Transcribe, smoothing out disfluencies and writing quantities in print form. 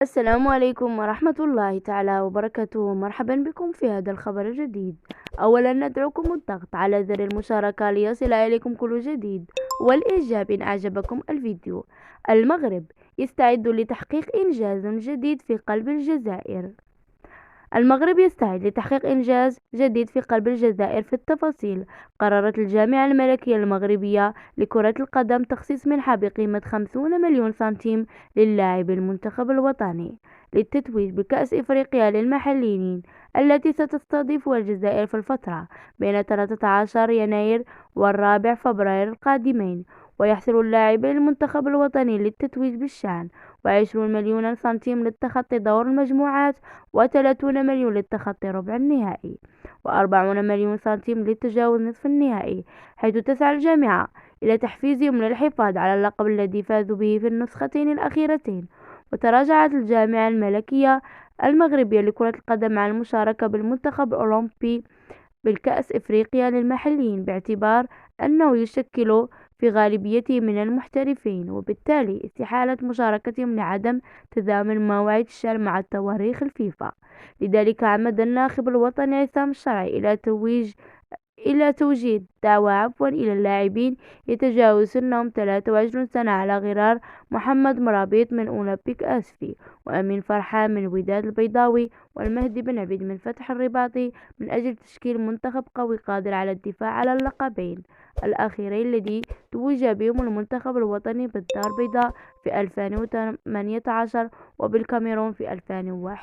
السلام عليكم ورحمة الله تعالى وبركاته. مرحبا بكم في هذا الخبر الجديد. أولا ندعوكم الضغط على زر المشاركة ليصل إليكم كل جديد، والإعجاب إن أعجبكم الفيديو. المغرب يستعد لتحقيق إنجاز جديد في قلب الجزائر. المغرب يستعد لتحقيق إنجاز جديد في قلب الجزائر. في التفاصيل، قررت الجامعة الملكية المغربية لكرة القدم تخصيص منحة بقيمة 50 مليون سنتيم للاعب المنتخب الوطني للتتويج بكأس إفريقيا للمحليين، التي ستستضيفها الجزائر في الفترة بين 13 يناير و4 فبراير القادمين. ويحصل اللاعبين المنتخب الوطني للتتويج بالشان 20 مليون سنتيم للتخطي دور المجموعات، و30 مليون للتخطي ربع النهائي، و40 مليون سنتيم للتجاوز نصف النهائي، حيث تسعى الجامعة إلى تحفيزهم للحفاظ على اللقب الذي فازوا به في النسختين الأخيرتين. وتراجعت الجامعة الملكية المغربية لكرة القدم عن المشاركة بالمنتخب الأولمبي بالكأس إفريقيا للمحليين، باعتبار أنه يشكل في غالبيته من المحترفين، وبالتالي استحالة مشاركتهم لعدم تزامن مواعيد الشأن مع تواريخ الفيفا. لذلك عمد الناخب الوطني عصام الشرعي إلى توجيه دعوة إلى اللاعبين يتجاوز سنهم 23 سنة، على غرار محمد مرابيط من أولمبيك آسفي، وأمين فرحان من الوداد البيضاوي، والمهدي بن عبيد من فتح الرباطي، من أجل تشكيل منتخب قوي قادر على الدفاع على اللقبين الأخيرين الذي توج بهم المنتخب الوطني بالدار البيضاء في 2018 وبالكاميرون في 2001.